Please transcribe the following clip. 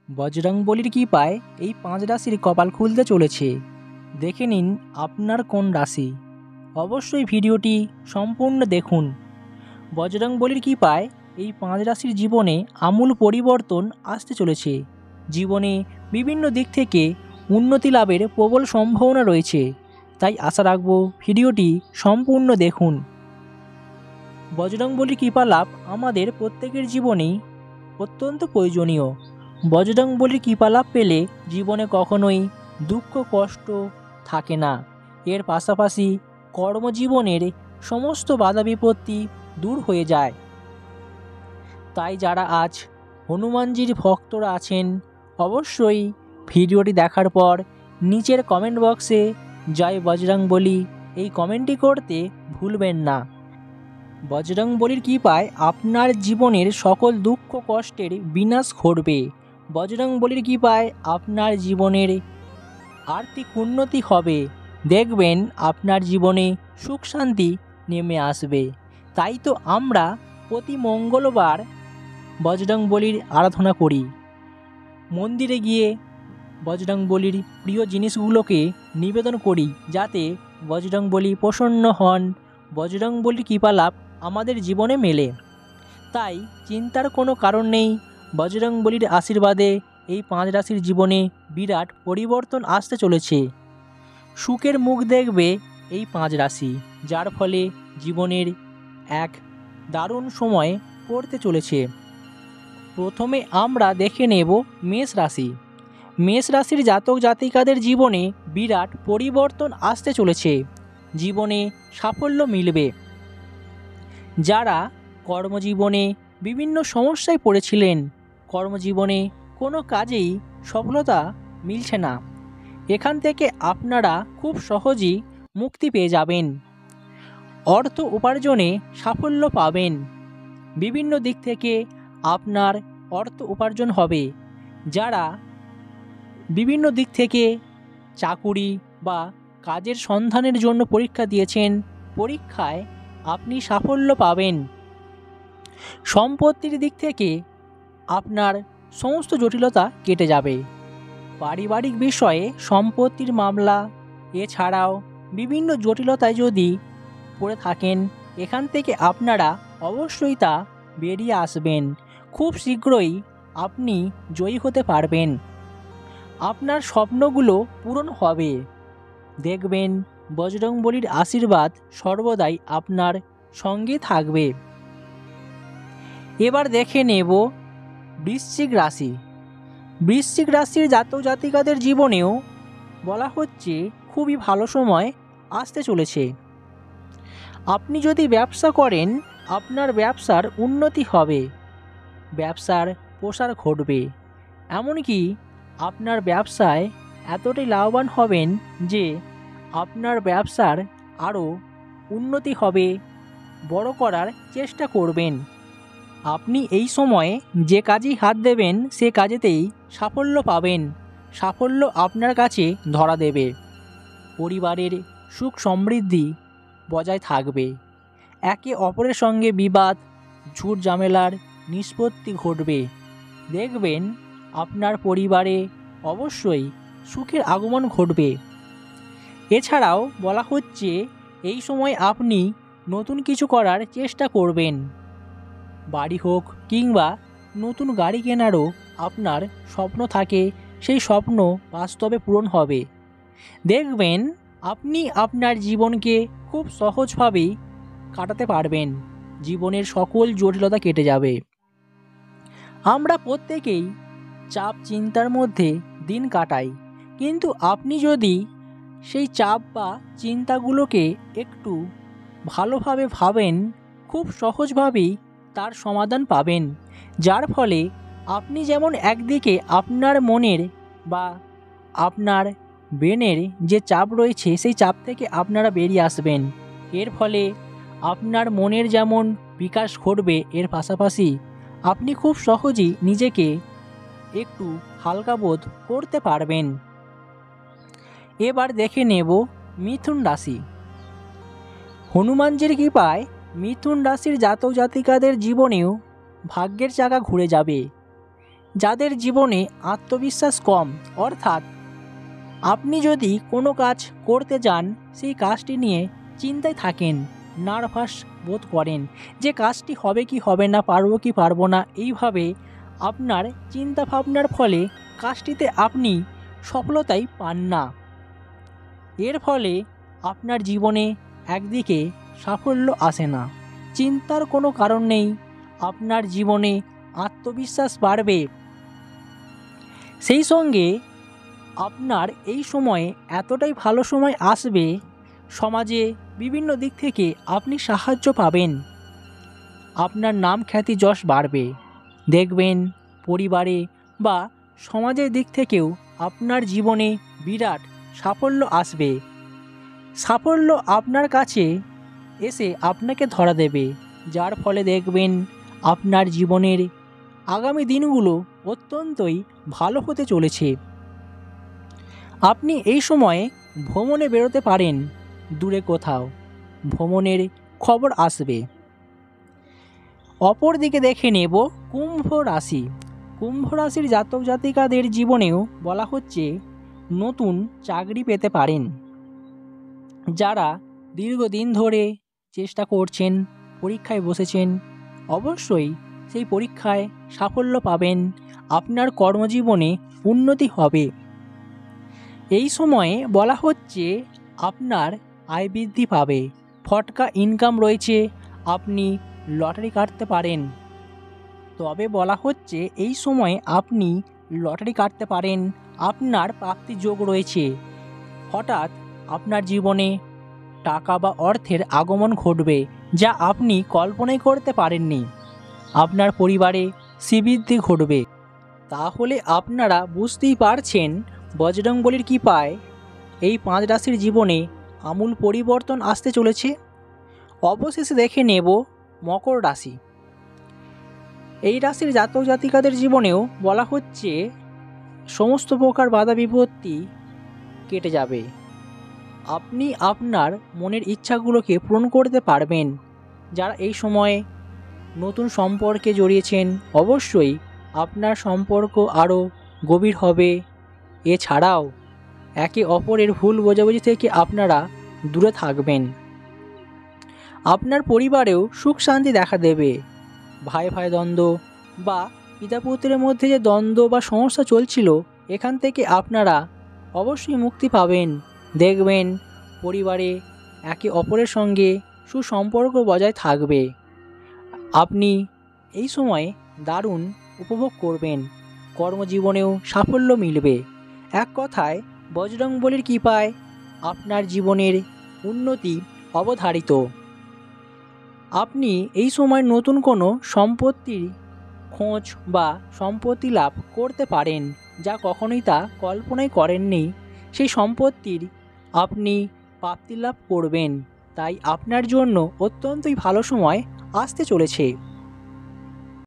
বজরংবলীর কৃপায় এই 5 রাশির কপাল খুলতে চলেছে। দেখে নিন আপনার কোন রাশি। অবশ্যই ভিডিওটি সম্পূর্ণ দেখুন। বজরংবলীর কৃপায় এই 5 রাশির জীবনে আমূল পরিবর্তন আসতে চলেছে। জীবনে বিভিন্ন দিক থেকে উন্নতি লাভের প্রবল সম্ভাবনা রয়েছে। তাই আশা রাখব ভিডিওটি সম্পূর্ণ দেখুন। বজরংবলীর কৃপা লাভ আমাদের প্রত্যেকের জীবনেই অত্যন্ত প্রয়োজনীয়। বজরংবলীর কৃপা লাভ পেলে জীবনে কখনোই দুঃখ কষ্ট থাকে না। এর পাশাপাশি কর্মজীবনের সমস্ত বাধা বিপত্তি দূর হয়ে যায়। তাই যারা আজ হনুমানজির ভক্তরা আছেন অবশ্যই ভিডিওটি দেখার পর নিচের কমেন্ট বক্সে জয় বজরংবলী এই কমেন্টটি করতে ভুলবেন না। বজরংবলীর কৃপায় আপনার জীবনের সকল দুঃখ কষ্টের বিনাশ ঘটবে। বজরংবলীর কৃপায় আপনার জীবনের আর্থিক উন্নতি হবে। দেখবেন আপনার জীবনে সুখ শান্তি নেমে আসবে। তাই তো আমরা প্রতি মঙ্গলবার বজরংবলীর আরাধনা করি। মন্দিরে গিয়ে বজরংবলীর প্রিয় জিনিসগুলোকে নিবেদন করি যাতে বজরংবলী প্রসন্ন হন, বজরংবলীর কৃপা লাভ আমাদের জীবনে মেলে। তাই চিন্তার কোনো কারণ নেই। বজরংবলীর আশীর্বাদে এই 5 রাশির জীবনে বিরাট পরিবর্তন আসতে চলেছে। সুখের মুখ দেখবে এই 5 রাশি, যার ফলে জীবনের এক দারুণ সময় পড়তে চলেছে। প্রথমে আমরা দেখে নেব মেষ রাশি। মেষ রাশির জাতক জাতিকাদের জীবনে বিরাট পরিবর্তন আসতে চলেছে। জীবনে সাফল্য মিলবে। যারা কর্মজীবনে বিভিন্ন সমস্যায় পড়েছিলেন, কর্মজীবনে কোনো কাজেই সফলতা মিলছে না, এখান থেকে আপনারা খুব সহজেই মুক্তি পেয়ে যাবেন। অর্থ উপার্জনে সাফল্য পাবেন। বিভিন্ন দিক থেকে আপনার অর্থ উপার্জন হবে। যারা বিভিন্ন দিক থেকে চাকুরি বা কাজের সন্ধানের জন্য পরীক্ষা দিয়েছেন, পরীক্ষায় আপনি সাফল্য পাবেন। সম্পত্তির দিক থেকে আপনার সমস্ত জটিলতা কেটে যাবে। পারিবারিক বিষয়ে সম্পত্তির মামলা এছাড়াও বিভিন্ন জটিলতায় যদি পড়ে থাকেন, এখান থেকে আপনারা অবশ্যই তা বেরিয়ে আসবেন। খুব শীঘ্রই আপনি জয়ী হতে পারবেন। আপনার স্বপ্নগুলো পূরণ হবে। দেখবেন বজরংবলীর আশীর্বাদ সর্বদাই আপনার সঙ্গে থাকবে। এবার দেখে নেব বৃশ্চিক রাশি। বৃশ্চিক রাশির জাতক জাতিকাদের জীবনেও বলা হচ্ছে খুবই ভালো সময় আসতে চলেছে। আপনি যদি ব্যবসা করেন, আপনার ব্যবসার উন্নতি হবে, ব্যবসার প্রসার ঘটবে। এমনকি আপনার ব্যবসায় এতটাই লাভবান হবেন যে আপনার ব্যবসার আরও উন্নতি হবে, বড় করার চেষ্টা করবেন। আপনি এই সময়ে যে কাজেই হাত দেবেন সে কাজেতেই সাফল্য পাবেন। সাফল্য আপনার কাছে ধরা দেবে। পরিবারের সুখ সমৃদ্ধি বজায় থাকবে। একে অপরের সঙ্গে বিবাদ ঝুট ঝামেলার নিষ্পত্তি ঘটবে। দেখবেন আপনার পরিবারে অবশ্যই সুখের আগমন ঘটবে। এছাড়াও বলা হচ্ছে এই সময় আপনি নতুন কিছু করার চেষ্টা করবেন। বাড়ি হোক কিংবা নতুন গাড়ি কেনারও আপনার স্বপ্ন থাকে, সেই স্বপ্ন বাস্তবে পূরণ হবে। দেখবেন আপনি আপনার জীবনকে খুব সহজভাবেই কাটাতে পারবেন। জীবনের সকল জটিলতা কেটে যাবে। আমরা প্রত্যেকেই চাপ চিন্তার মধ্যে দিন কাটাই, কিন্তু আপনি যদি সেই চাপ বা চিন্তাগুলোকে একটু ভালোভাবে ভাবেন, খুব সহজভাবেই তার সমাধান পাবেন। যার ফলে আপনি যেমন একদিকে আপনার মনের বা আপনার ব্রেনের যে চাপ রয়েছে সেই চাপ থেকে আপনারা বেরিয়ে আসবেন। এর ফলে আপনার মনের যেমন বিকাশ ঘটবে, এর পাশাপাশি আপনি খুব সহজেই নিজেকে একটু হালকা বোধ করতে পারবেন। এবার দেখে নেব মিথুন রাশি। হনুমানজির কৃপায় মিথুন রাশির জাতক জাতিকাদের জীবনেও ভাগ্যের চাকা ঘুরে যাবে। যাদের জীবনে আত্মবিশ্বাস কম, অর্থাৎ আপনি যদি কোনো কাজ করতে যান সেই কাজটি নিয়ে চিন্তায় থাকেন, নার্ভাস বোধ করেন যে কাজটি হবে কি হবে না, পারবো কি পারবো না, এইভাবে আপনার চিন্তা ভাবনার ফলে কাজটিতে আপনি সফলতাই পান না। এর ফলে আপনার জীবনে একদিকে সাফল্য আসে না। চিন্তার কোনো কারণ নেই, আপনার জীবনে আত্মবিশ্বাস বাড়বে। সেই সঙ্গে আপনার এই সময়ে এতটাই ভালো সময় আসবে, সমাজে বিভিন্ন দিক থেকে আপনি সাহায্য পাবেন, আপনার নাম খ্যাতি যশ বাড়বে। দেখবেন পরিবারে বা সমাজের দিক থেকেও আপনার জীবনে বিরাট সাফল্য আসবে। সাফল্য আপনার কাছে এসে আপনাকে ধরা দেবে, যার ফলে দেখবেন আপনার জীবনের আগামী দিনগুলো অত্যন্তই ভালো হতে চলেছে। আপনি এই সময়ে ভ্রমণে বেরোতে পারেন, দূরে কোথাও ভ্রমণের খবর আসবে। অপর দিকে দেখে নেব কুম্ভ রাশি। কুম্ভ রাশির জাতক জাতিকাদের জীবনেও বলা হচ্ছে নতুন চাকরি পেতে পারেন। যারা দীর্ঘদিন ধরে চেষ্টা করছেন, পরীক্ষায় বসেছেন, অবশ্যই সেই পরীক্ষায় সাফল্য পাবেন, আপনার কর্মজীবনে উন্নতি হবে। এই সময়ে বলা হচ্ছে আপনার আয় বৃদ্ধি পাবে, ফটকা ইনকাম রয়েছে, আপনি লটারি কাটতে পারেন। তবে বলা হচ্ছে এই সময়ে আপনি লটারি কাটতে পারেন, আপনার প্রাপ্তি যোগ রয়েছে। হঠাৎ আপনার জীবনে টাকা বা অর্থের আগমন ঘটবে, যা আপনি কল্পনাই করতে পারেননি। আপনার পরিবারে শ্রীবৃদ্ধি ঘটবে। তাহলে আপনারা বুঝতেই পারছেন বজরংবলীর কৃপায় এই 5 রাশির জীবনে আমূল পরিবর্তন আসতে চলেছে। অবশেষে দেখে নেব মকর রাশি। এই রাশির জাতক জাতিকাদের জীবনেও বলা হচ্ছে সমস্ত প্রকার বাধা বিপত্তি কেটে যাবে। আপনি আপনার মনের ইচ্ছাগুলোকে পূরণ করতে পারবেন। যারা এই সময়ে নতুন সম্পর্কে জড়িয়েছেন, অবশ্যই আপনার সম্পর্ক আরও গভীর হবে। এছাড়াও একে অপরের ভুল বোঝাবুঝি থেকে আপনারা দূরে থাকবেন। আপনার পরিবারেও সুখ শান্তি দেখা দেবে। ভাই ভাই দ্বন্দ্ব বা পিতা পুত্রের মধ্যে যে দ্বন্দ্ব বা সমস্যা চলছিল, এখান থেকে আপনারা অবশ্যই মুক্তি পাবেন। দেখবেন পরিবারে একে অপরের সঙ্গে সুসম্পর্ক বজায় থাকবে। আপনি এই সময় দারুণ উপভোগ করবেন, কর্মজীবনেও সাফল্য মিলবে। এক কথায় বজরংবলীর কৃপায় আপনার জীবনের উন্নতি অবধারিত। আপনি এই সময় নতুন কোনো সম্পত্তির খোঁজ বা সম্পত্তি লাভ করতে পারেন, যা কখনোই তা কল্পনাই করেননি। সেই সম্পত্তির আপনি প্রাপ্তি লাভ করবেন। তাই আপনার জন্য অত্যন্তই ভালো সময় আসতে চলেছে।